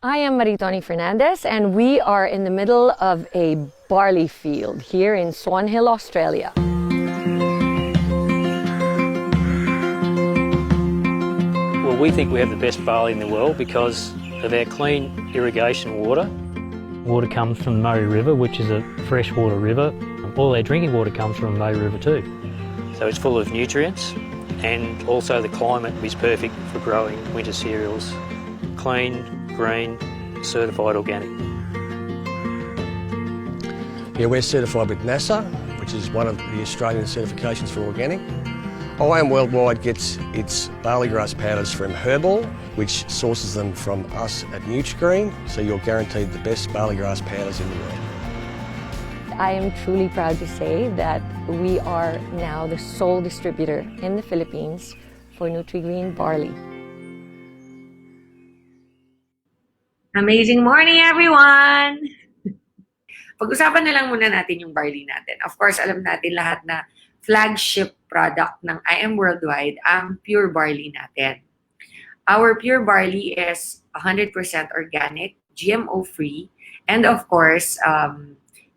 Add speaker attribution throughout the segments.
Speaker 1: I am Maritoni Fernandez, and we are in the middle of a barley field here in Swan Hill, Australia.
Speaker 2: Well, we think we have the best barley in the world because of our clean irrigation water. Water comes from the Murray River, which is a freshwater river. All our drinking water comes from the Murray River too. So it's full of nutrients, and also the climate is perfect for growing winter cereals. Clean, green, certified organic.
Speaker 3: Yeah, we're certified with NASA, which is one of the Australian certifications for organic. IAM Worldwide gets its barley grass powders from Herbal, which sources them from us at Nutrigreen, so you're guaranteed the best barley grass powders in the world.
Speaker 1: I am truly proud to say that we are now the sole distributor in the Philippines for Nutrigreen barley.
Speaker 4: Amazing morning, everyone! Pag-usapan na lang muna natin yung barley natin. Of course, alam natin lahat na flagship product ng IAM Worldwide ang pure barley natin. Our pure barley is 100% organic, GMO-free, and of course,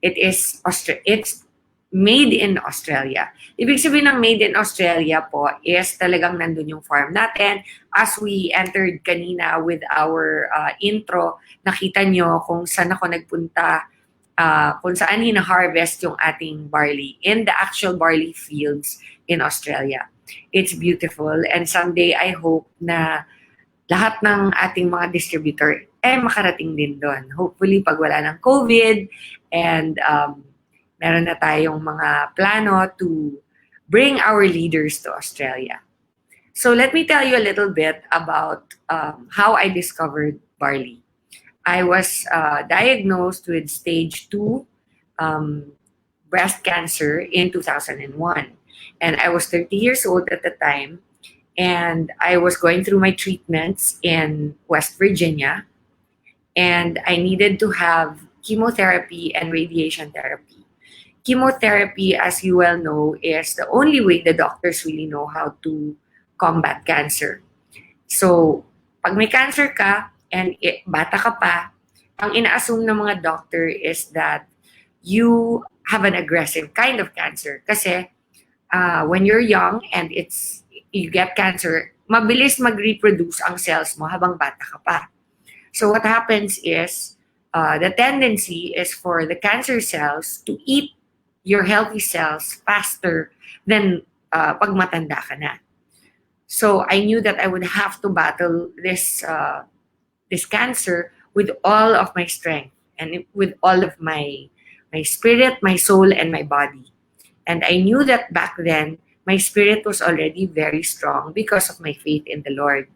Speaker 4: it's made in Australia. Ibig sabihin ng made in Australia po is talagang nandun yung farm natin. As we entered kanina with our intro, nakita nyo kung saan ako nagpunta, kung saan hina-harvest yung ating barley in the actual barley fields in Australia. It's beautiful, and someday I hope na lahat ng ating mga distributor makarating din doon. Hopefully pag wala ng COVID and meron na tayong mga plano to bring our leaders to Australia. So let me tell you a little bit about how I discovered barley. I was diagnosed with stage 2 breast cancer in 2001. And I was 30 years old at the time. And I was going through my treatments in West Virginia. And I needed to have chemotherapy and radiation therapy. Chemotherapy, as you well know, is the only way the doctors really know how to combat cancer. So, pag may cancer ka and bata ka pa, ang ina-assume ng mga doctor is that you have an aggressive kind of cancer. Kasi when you're young and you get cancer, mabilis mag-reproduce ang cells mo habang bata ka pa. So what happens is, the tendency is for the cancer cells to eat your healthy cells faster than pag matanda ka na. So I knew that I would have to battle this cancer with all of my strength and with all of my spirit, my soul, and my body. And I knew that back then, my spirit was already very strong because of my faith in the Lord.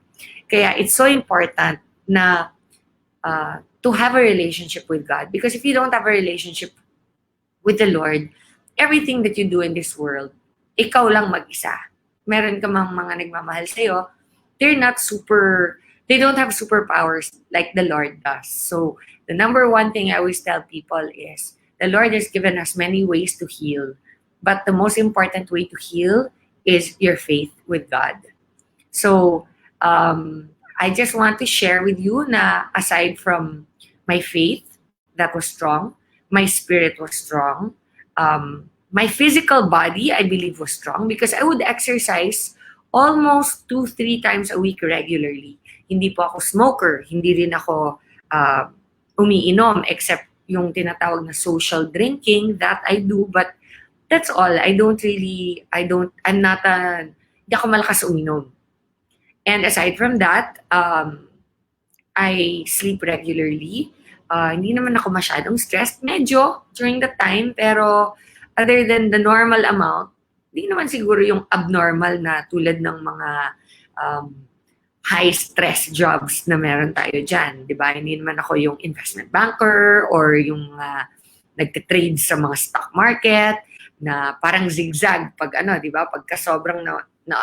Speaker 4: Kaya it's so important na to have a relationship with God. Because if you don't have a relationship with the Lord, everything that you do in this world, ikaw lang mag-isa. Meron ka mang mga nagmamahal sa'yo, they don't have superpowers like the Lord does. So the number one thing I always tell people is, the Lord has given us many ways to heal, but the most important way to heal is your faith with God. So I just want to share with you na aside from my faith that was strong, my spirit was strong, my physical body, I believe, was strong because I would exercise almost 2-3 times a week regularly. Hindi po ako smoker, hindi rin ako umiinom except yung tinatawag na social drinking that I do, but that's all. Hindi ako malakas uminom. And aside from that, I sleep regularly. Hindi naman ako masyadong stressed, medyo during the time, pero other than the normal amount, hindi naman siguro yung abnormal na tulad ng mga high-stress jobs na meron tayo dyan. Diba? Hindi naman ako yung investment banker or yung nagtitrade sa mga stock market na parang zigzag pag diba? Pagka sobrang na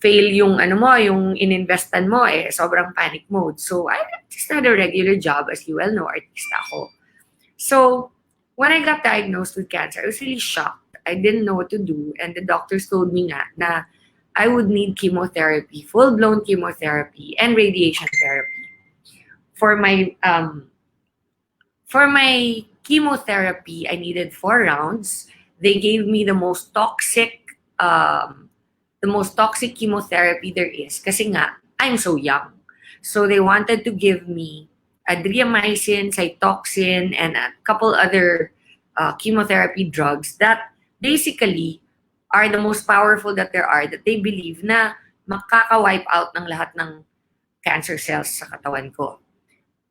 Speaker 4: fail yung yung ininvestan mo, sobrang panic mode. So, I just had a regular job, as you well know, artista ako. So, when I got diagnosed with cancer, I was really shocked. I didn't know what to do. And the doctors told me na I would need chemotherapy, full-blown chemotherapy, and radiation therapy For my chemotherapy, I needed 4 rounds. They gave me the most toxic chemotherapy there is kasi nga, I'm so young. So they wanted to give me adriamycin, cytoxin, and a couple other chemotherapy drugs that basically are the most powerful that there are, that they believe na makaka-wipe out ng lahat ng cancer cells sa katawan ko.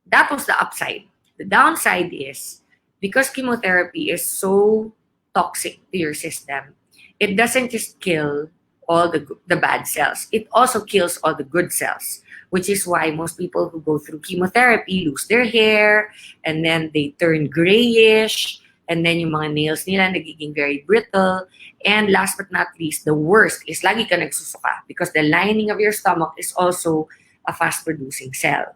Speaker 4: That was the upside. The downside is, because chemotherapy is so toxic to your system, it doesn't just kill all the bad cells. It also kills all the good cells, which is why most people who go through chemotherapy lose their hair, and then they turn grayish, and then yung mga nails nila nagiging very brittle. And last but not least, the worst is lagi ka nagsusuka because the lining of your stomach is also a fast-producing cell.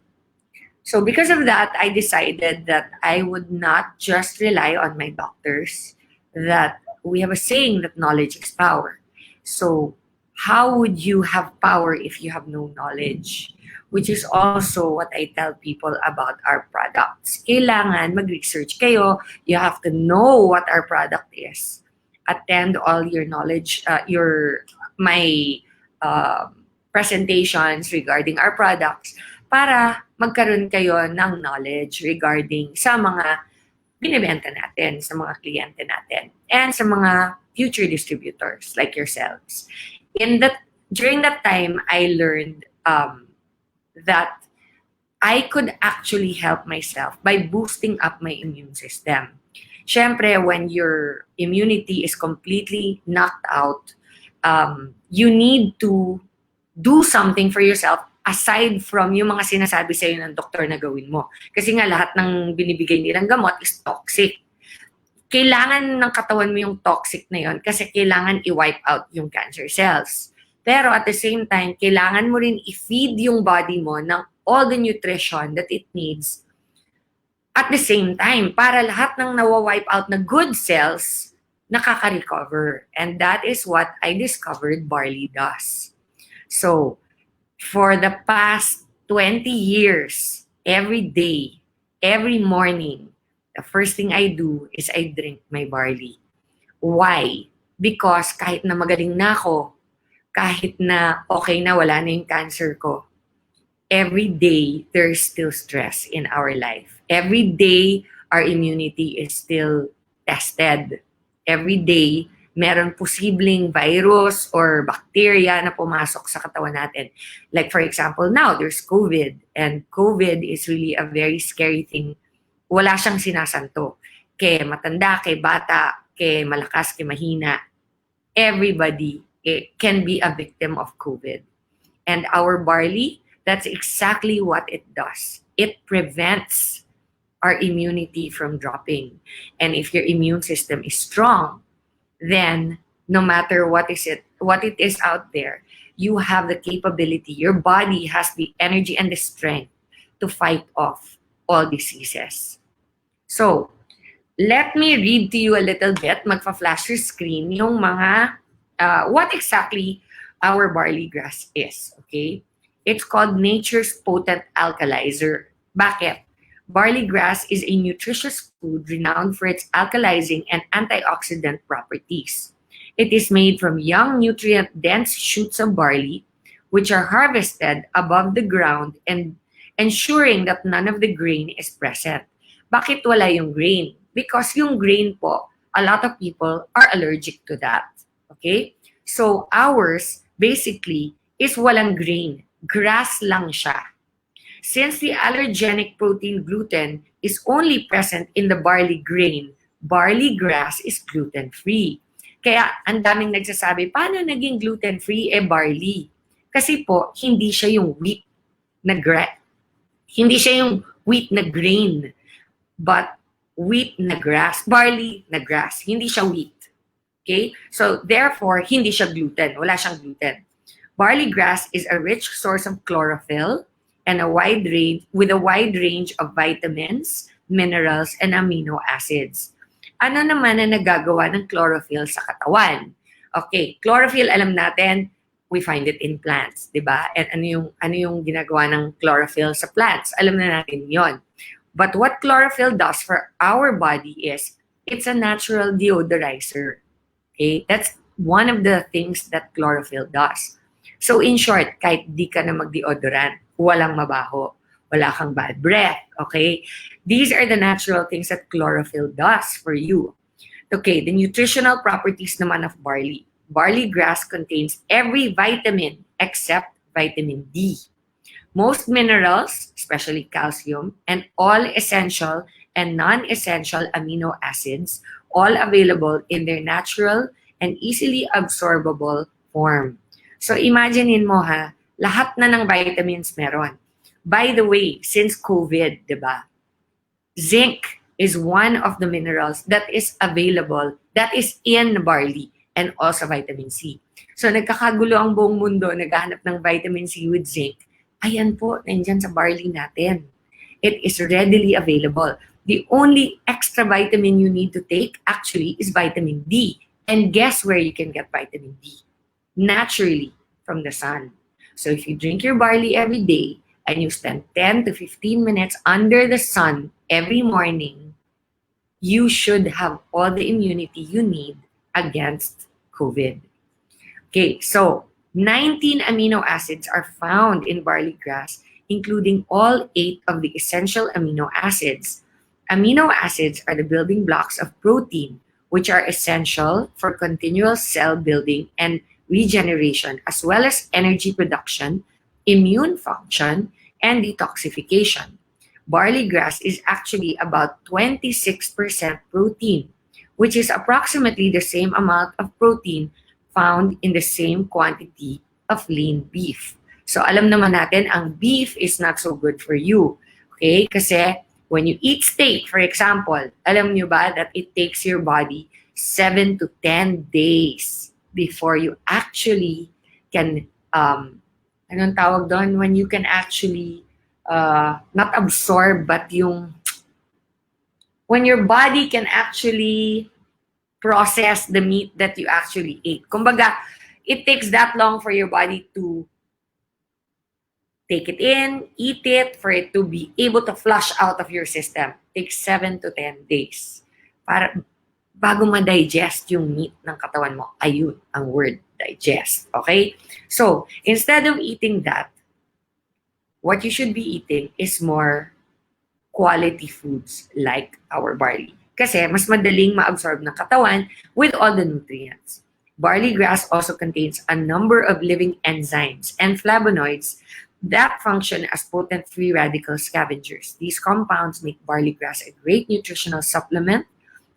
Speaker 4: So because of that, I decided that I would not just rely on my doctors, that we have a saying that knowledge is power. So how would you have power if you have no knowledge? Which is also what I tell people about our products. Kailangan mag-research kayo. You have to know what our product is. Attend all your knowledge, my presentations regarding our products para magkaroon kayo ng knowledge regarding sa mga binibenta natin, sa mga kliyente natin, and sa mga future distributors like yourselves. During that time, I learned that I could actually help myself by boosting up my immune system. Syempre, when your immunity is completely knocked out, you need to do something for yourself aside from yung mga sinasabi sa'yo ng doktor na gawin mo. Kasi nga lahat ng binibigay nilang gamot is toxic. Kailangan ng katawan mo yung toxic na yon kasi kailangan i-wipe out yung cancer cells. Pero at the same time, kailangan mo rin i-feed yung body mo ng all the nutrition that it needs at the same time para lahat ng nawa-wipe out na good cells nakaka-recover. And that is what I discovered Barley does. So, for the past 20 years, every day, every morning, the first thing I do is I drink my barley. Why? Because kahit na magaling na ako, kahit na okay na, wala na yung cancer ko, every day, there's still stress in our life. Every day, our immunity is still tested. Every day, meron posibleng virus or bacteria na pumasok sa katawan natin. Like for example, now there's COVID, and COVID is really a very scary thing. Wala siyang sinasanto. Kay matanda, kay bata, kay malakas, kay mahina, everybody can be a victim of COVID. And our barley, that's exactly what it does. It prevents our immunity from dropping. And if your immune system is strong, then no matter what it is out there, you have the capability, your body has the energy and the strength to fight off all diseases. So, let me read to you a little bit, magpa-flash your screen, yung mga, what exactly our barley grass is, okay? It's called nature's potent alkalizer. Bakit? Barley grass is a nutritious food renowned for its alkalizing and antioxidant properties. It is made from young, nutrient-dense shoots of barley, which are harvested above the ground and ensuring that none of the grain is present. Bakit wala yung grain? Because yung grain po, a lot of people are allergic to that. Okay? So ours, basically, is walang grain. Grass lang siya. Since the allergenic protein gluten is only present in the barley grain, barley grass is gluten-free. Kaya ang daming nagsasabi, paano naging gluten-free? Barley. Kasi po, hindi siya yung wheat na hindi siya yung wheat na grain, but wheat na grass, barley na grass. Hindi siya wheat. Okay? So therefore, hindi siya gluten. Wala siyang gluten. Barley grass is a rich source of chlorophyll and with a wide range of vitamins, minerals, and amino acids. Ano naman ang nagagawa ng chlorophyll sa katawan? Okay, chlorophyll, alam natin, we find it in plants, di ba? And ano yung ginagawa ng chlorophyll sa plants? Alam na natin yon. But what chlorophyll does for our body is, it's a natural deodorizer. Okay? That's one of the things that chlorophyll does. So in short, kahit di ka na mag-deodorant, walang mabaho, wala kang bad breath, okay? These are the natural things that chlorophyll does for you. Okay, the nutritional properties naman of barley. Barley grass contains every vitamin except vitamin D. Most minerals, especially calcium, and all essential and non-essential amino acids, all available in their natural and easily absorbable form. So imaginein mo ha, lahat na ng vitamins meron. By the way, since COVID, di ba? Zinc is one of the minerals that is available, that is in barley, and also vitamin C. So nagkakagulo ang buong mundo, naghahanap ng vitamin C with zinc. Ayan po, nandyan sa barley natin. It is readily available. The only extra vitamin you need to take actually is vitamin D. And guess where you can get vitamin D? Naturally, from the sun. So if you drink your barley every day and you spend 10 to 15 minutes under the sun every morning, you should have all the immunity you need against COVID. Okay, so 19 amino acids are found in barley grass, including all 8 of the essential amino acids. Amino acids are the building blocks of protein, which are essential for continual cell building and regeneration, as well as energy production, immune function, and detoxification. Barley grass is actually about 26% protein, which is approximately the same amount of protein found in the same quantity of lean beef. So alam naman natin, ang beef is not so good for you. Okay? Kasi when you eat steak, for example, alam nyo ba that it takes your body 7 to 10 days before you actually can, anong tawag doon? When you can actually, not absorb, but when your body can actually process the meat that you actually ate. Kumbaga, it takes that long for your body to take it in, eat it, for it to be able to flush out of your system. It takes 7 to 10 days. Bago ma-digest yung meat ng katawan mo. Ayun, ang word, digest. Okay? So, instead of eating that, what you should be eating is more quality foods like our barley. Kasi mas madaling ma-absorb ng katawan with all the nutrients. Barley grass also contains a number of living enzymes and flavonoids that function as potent free radical scavengers. These compounds make barley grass a great nutritional supplement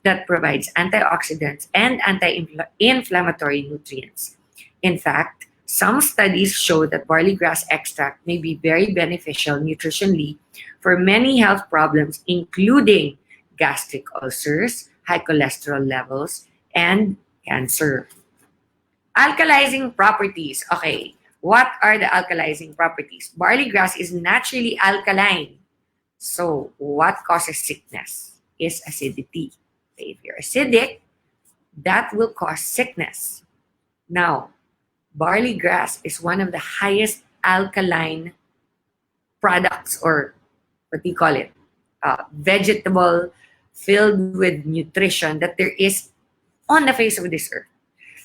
Speaker 4: that provides antioxidants and anti-inflammatory nutrients. In fact, some studies show that barley grass extract may be very beneficial nutritionally for many health problems, including gastric ulcers, high cholesterol levels, and cancer. Alkalizing properties. Okay, what are the alkalizing properties? Barley grass is naturally alkaline. So, what causes sickness is acidity. If you're acidic, that will cause sickness. Now, barley grass is one of the highest alkaline products, or what do you call it? Vegetable filled with nutrition that there is on the face of this earth.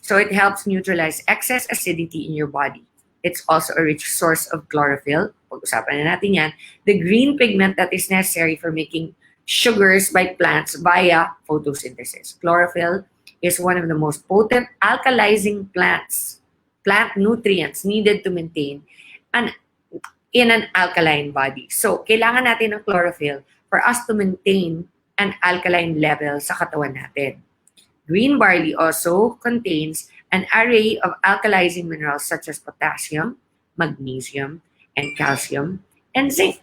Speaker 4: So it helps neutralize excess acidity in your body. It's also a rich source of chlorophyll. Pag-usapan na natin yan. The green pigment that is necessary for making sugars by plants via photosynthesis. Chlorophyll is one of the most potent alkalizing plant nutrients needed to maintain in an alkaline body. So, kailangan natin ng chlorophyll for us to maintain an alkaline level sa katawan natin. Green barley also contains an array of alkalizing minerals such as potassium, magnesium, and calcium, and zinc.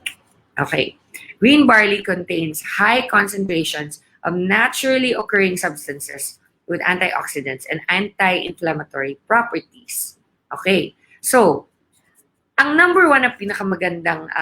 Speaker 4: Okay. Green barley contains high concentrations of naturally occurring substances with antioxidants and anti-inflammatory properties. Okay. So, ang number one na pinakamagandang,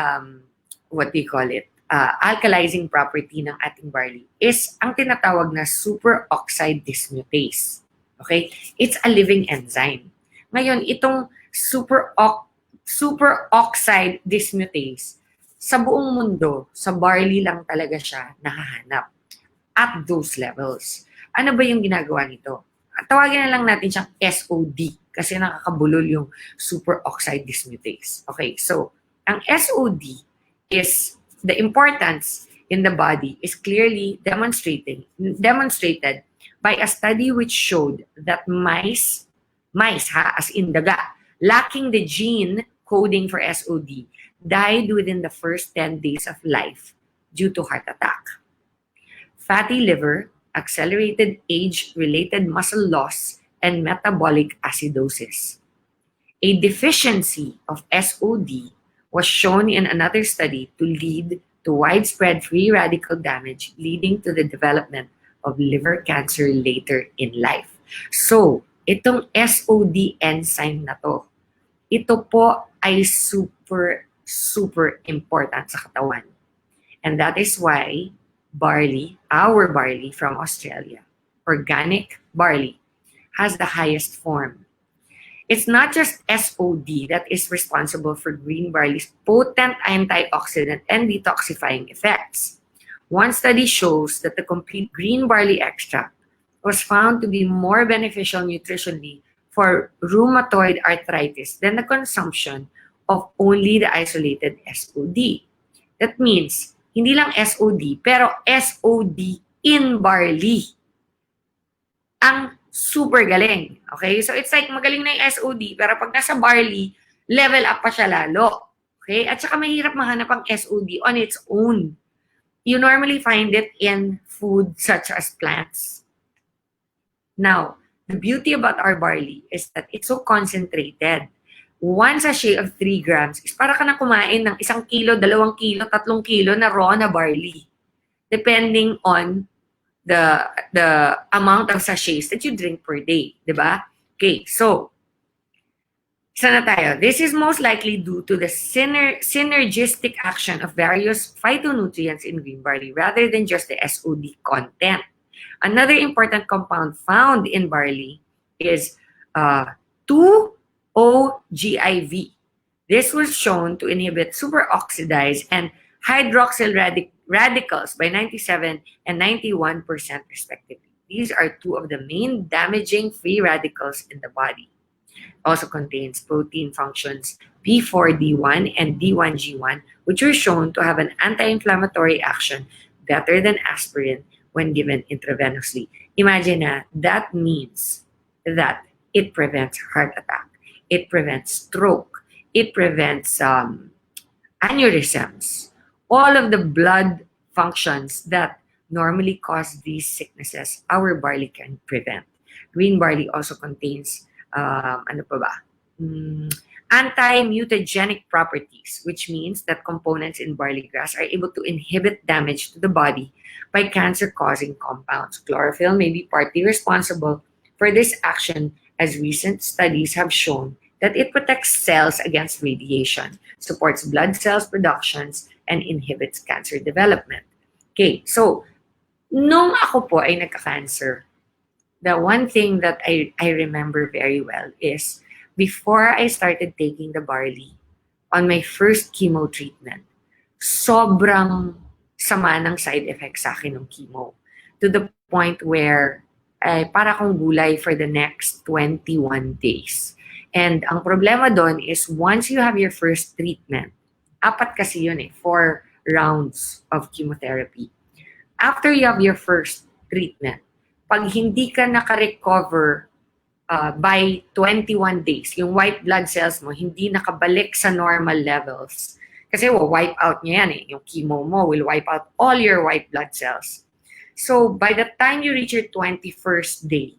Speaker 4: alkalizing property ng ating barley is ang tinatawag na superoxide dismutase. Okay? It's a living enzyme. Ngayon, itong superoxide dismutase, sa buong mundo, sa barley lang talaga siya nahahanap at those levels. Ano ba yung ginagawa nito? Tawagin na lang natin siyang SOD kasi nakakabulol yung superoxide dismutase. Okay, so ang SOD is the importance in the body is clearly demonstrated by a study which showed that mice as in daga, lacking the gene coding for SOD, died within the first 10 days of life due to heart attack. Fatty liver, accelerated age-related muscle loss, and metabolic acidosis. A deficiency of SOD was shown in another study to lead to widespread free radical damage, leading to the development of liver cancer later in life. So, itong SOD enzyme na to, ito po ay super important sa katawan. And that is why barley, our barley from Australia, organic barley, has the highest form. It's not just SOD that is responsible for green barley's potent antioxidant and detoxifying effects. One study shows that the complete green barley extract was found to be more beneficial nutritionally for rheumatoid arthritis than the consumption of only the isolated SOD. That means, hindi lang SOD, pero SOD in barley. Ang super galing. Okay? So it's like magaling na yung SOD, pero pag nasa barley, level up pa siya lalo. Okay? At saka mahirap mahanap ang SOD on its own. You normally find it in food such as plants. Now, the beauty about our barley is that it's so concentrated. One sachet of 3 grams is para ka na kumain ng 1 kilo, 2 kilo, 3 kilo na raw na barley. Depending on the amount of sachets that you drink per day. Diba? Okay, so, isa na tayo. This is most likely due to the synergistic action of various phytonutrients in green barley rather than just the SOD content. Another important compound found in barley is 2-OGIV. This was shown to inhibit superoxidase and hydroxyl radicals by 97 and 91% respectively. These are two of the main damaging free radicals in the body. Also contains protein functions B4D1 and D1G1, which were shown to have an anti-inflammatory action better than aspirin when given intravenously. Imagine that means that it prevents heart attack, it prevents stroke, it prevents aneurysms, all of the blood functions that normally cause these sicknesses, our barley can prevent. Green barley also contains anti-mutagenic properties, which means that components in barley grass are able to inhibit damage to the body by cancer-causing compounds. Chlorophyll may be partly responsible for this action, as recent studies have shown that it protects cells against radiation, supports blood cells productions, and inhibits cancer development. Okay, so, nung ako po ay nagka-cancer, the one thing that I remember very well is before I started taking the barley on my first chemo treatment, sobrang sama ng side effects sa akin ng chemo. To the point where para akong gulay for the next 21 days. And ang problema doon is once you have your first treatment, 4 kasi yun 4 rounds of chemotherapy. After you have your first treatment, pag hindi ka naka-recover by 21 days, yung white blood cells mo hindi nakabalik sa normal levels. Kasi wipe out niya yan yung chemo mo will wipe out all your white blood cells. So, by the time you reach your 21st day,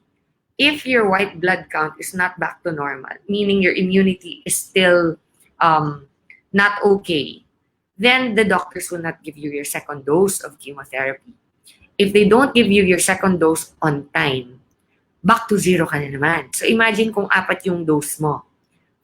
Speaker 4: if your white blood count is not back to normal, meaning your immunity is still not okay, then the doctors will not give you your second dose of chemotherapy. If they don't give you your second dose on time, back to 0 ka na naman. So imagine kung 4 yung dose mo.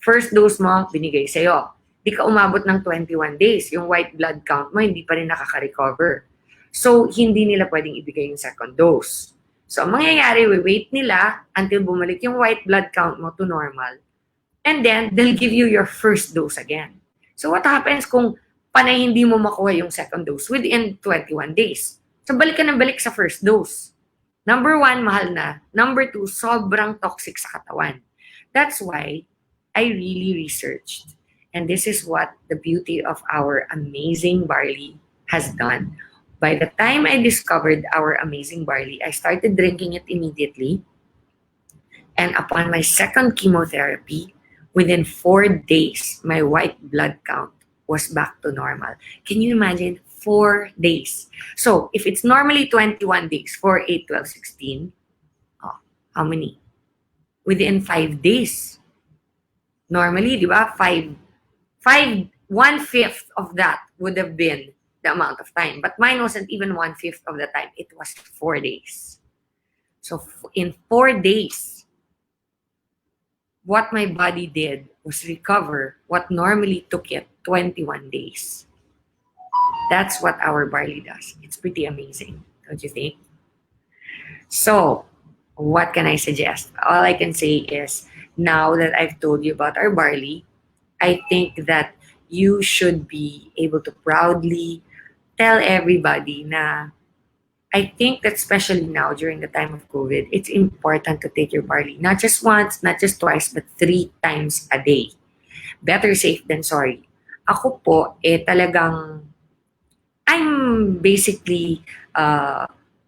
Speaker 4: First dose mo, binigay sa'yo. Di ka umabot ng 21 days. Yung white blood count mo, hindi pa rin nakaka-recover. So, hindi nila pwedeng ibigay yung second dose. So, ang mangyayari, wait nila until bumalik yung white blood count mo to normal. And then, they'll give you your first dose again. So what happens kung panay hindi mo makuha yung second dose within 21 days? So balik ka ng balik sa first dose. Number one, mahal na. Number two, sobrang toxic sa katawan. That's why I really researched. And this is what the beauty of our amazing barley has done. By the time I discovered our amazing barley, I started drinking it immediately. And upon my second chemotherapy, within 4 days, my white blood count was back to normal. Can you imagine? 4 days. So, if it's normally 21 days, 4, 8, 12, 16, how many? Within 5 days. Normally, di ba? 1/5 of that would have been the amount of time. But mine wasn't even 1/5 of the time. It was 4 days. So, in 4 days, what my body did was recover what normally took it 21 days. That's what our barley does. It's pretty amazing, don't you think? So, what can I suggest? All I can say is, now that I've told you about our barley, I think that you should be able to proudly tell everybody na I think that especially now during the time of COVID, it's important to take your barley. Not just once, not just twice, but 3 times a day. Better safe than sorry. Ako po, talagang, I'm basically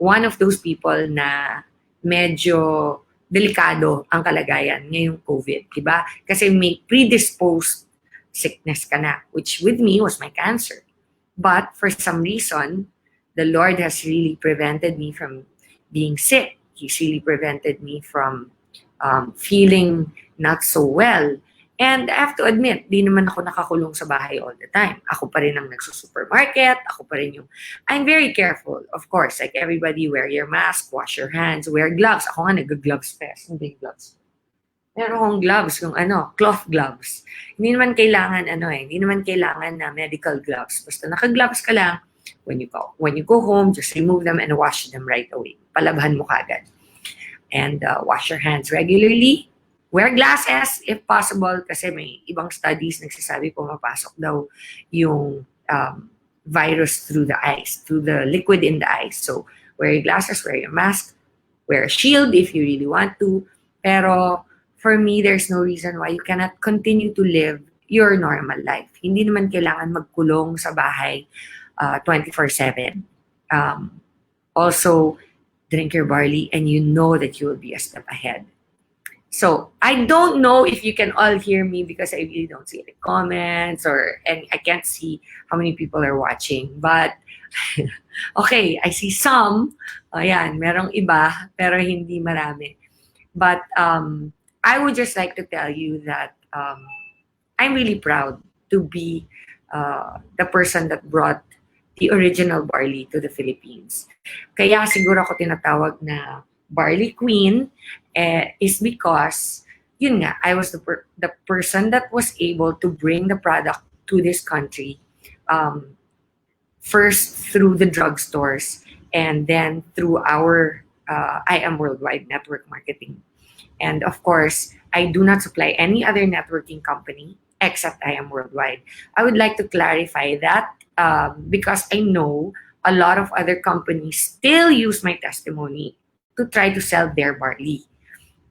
Speaker 4: one of those people na medyo delikado ang kalagayan ngayong COVID, diba? Kasi may predisposed sickness ka na, which with me was my cancer. But for some reason, the Lord has really prevented me from being sick. He's really prevented me from feeling not so well. And I have to admit, di naman ako nakakulong sa bahay all the time. Ako pa rin ang nagsusupermarket. Ako pa rin yung... I'm very careful, of course. Like everybody, wear your mask, wash your hands, wear gloves. Ako nga nag-gloves pa. Hindi gloves. Meron akong gloves, yung cloth gloves. Hindi naman kailangan hindi naman kailangan na medical gloves. Basta naka-gloves ka lang, when you go home, just remove them and wash them right away. Palabhan mo kagad. And wash your hands regularly. Wear glasses if possible kasi may ibang studies nagsasabi pumapasok daw yung virus through the eyes, through the liquid in the eyes. So, wear your glasses, wear your mask, wear a shield if you really want to. Pero, for me, there's no reason why you cannot continue to live your normal life. Hindi naman kailangan magkulong sa bahay 24/7. Also, drink your barley and you know that you will be a step ahead. So, I don't know if you can all hear me because I really don't see any comments and I can't see how many people are watching. But, okay, I see some. Ayan, merong iba, pero hindi marami. But, I would just like to tell you that I'm really proud to be the person that brought the original barley to the Philippines. Kaya siguro ako tinatawag na Barley Queen is because, yun nga, I was the person that was able to bring the product to this country first through the drugstores and then through our IAM Worldwide network marketing. And of course, I do not supply any other networking company except IAM Worldwide. I would like to clarify that because I know a lot of other companies still use my testimony to try to sell their barley.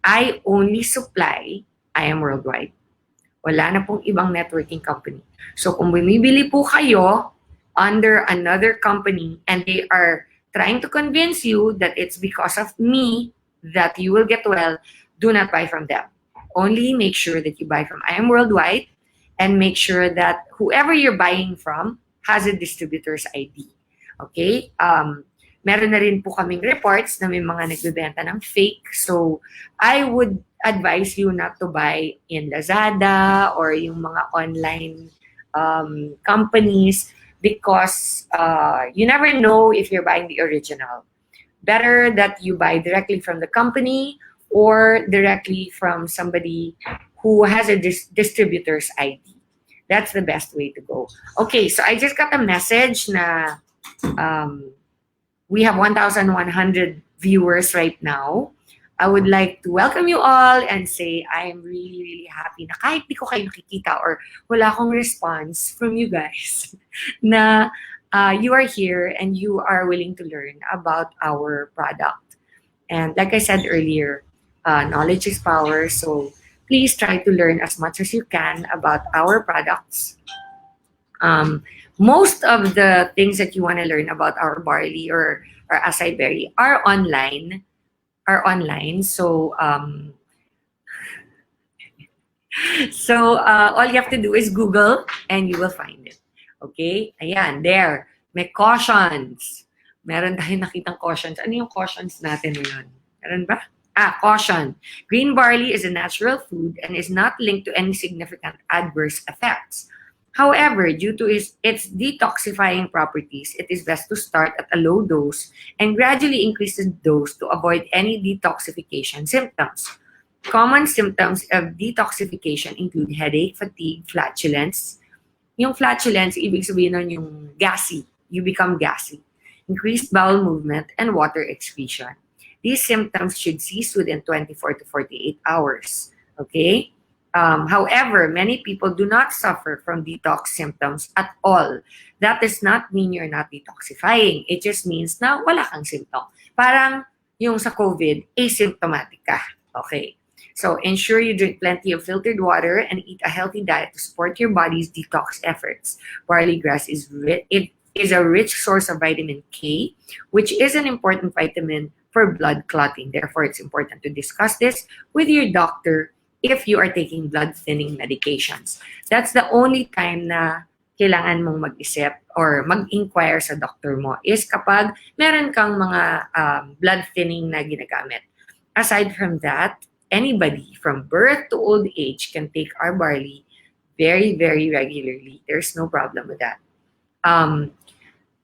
Speaker 4: I only supply IAM Worldwide. Wala na pong ibang networking company. So kung bumibili po kayo under another company and they are trying to convince you that it's because of me that you will get well, do not buy from them. Only make sure that you buy from IAM Worldwide and make sure that whoever you're buying from has a distributor's ID. Okay? Meron na rin po kaming reports na may mga nagbebenta ng fake. So, I would advise you not to buy in Lazada or yung mga online companies because you never know if you're buying the original. Better that you buy directly from the company or directly from somebody who has a distributor's ID. That's the best way to go. Okay, so I just got a message na we have 1,100 viewers right now. I would like to welcome you all and say I am really, really happy na kahit di ko kayo nakikita or wala akong response from you guys na you are here and you are willing to learn about our product. And like I said earlier, knowledge is power. So please try to learn as much as you can about our products. Most of the things that you want to learn about our barley or our acai berry are online. So all you have to do is Google and you will find it. Okay? Ayan, there. May cautions. Meron tayong nakitang cautions. Ano yung cautions natin ngayon? Meron ba? Caution. Green barley is a natural food and is not linked to any significant adverse effects. However, due to its detoxifying properties, it is best to start at a low dose and gradually increase the dose to avoid any detoxification symptoms. Common symptoms of detoxification include headache, fatigue, flatulence. Yung flatulence, ibig sabihin nun yung gassy. You become gassy. Increased bowel movement and water excretion. These symptoms should cease within 24 to 48 hours. Okay? However, many people do not suffer from detox symptoms at all. That does not mean you're not detoxifying. It just means na wala kang symptom. Parang yung sa COVID, asymptomatic ka. Okay. So ensure you drink plenty of filtered water and eat a healthy diet to support your body's detox efforts. Barley grass is a rich source of vitamin K, which is an important vitamin for blood clotting. Therefore, it's important to discuss this with your doctor if you are taking blood thinning medications. That's the only time na kailangan mong mag-isip or mag-inquire sa doctor mo is kapag meron kang mga blood thinning na ginagamit. Aside from that, anybody from birth to old age can take our barley very, very regularly. There's no problem with that.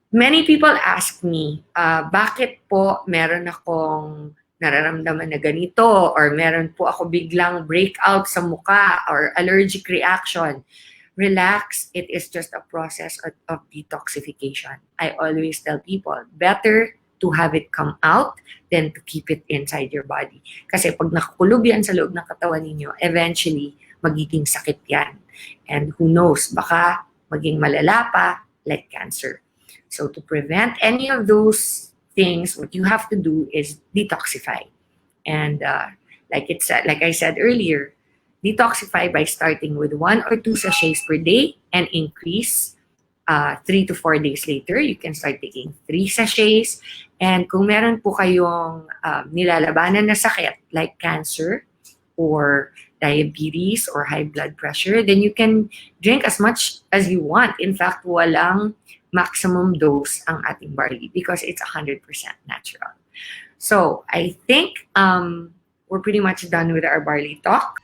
Speaker 4: Many people ask me, bakit po meron akong nararamdaman na ganito or meron po ako biglang breakout sa mukha or allergic reaction. Relax, it is just a process of detoxification. I always tell people, better to have it come out than to keep it inside your body. Kasi pag nakakulob yan sa loob ng katawan ninyo, eventually, magiging sakit yan. And who knows, baka maging malala pa, like cancer. So to prevent any of those things, what you have to do is detoxify. And like I said earlier, detoxify by starting with 1 or 2 sachets per day and increase 3 to 4 days later. You can start taking 3 sachets. And kung meron po kayong nilalabanan na sakit like cancer or diabetes or high blood pressure, then you can drink as much as you want. In fact, walang maximum dose ang ating barley because it's 100% natural. So I think we're pretty much done with our barley talk.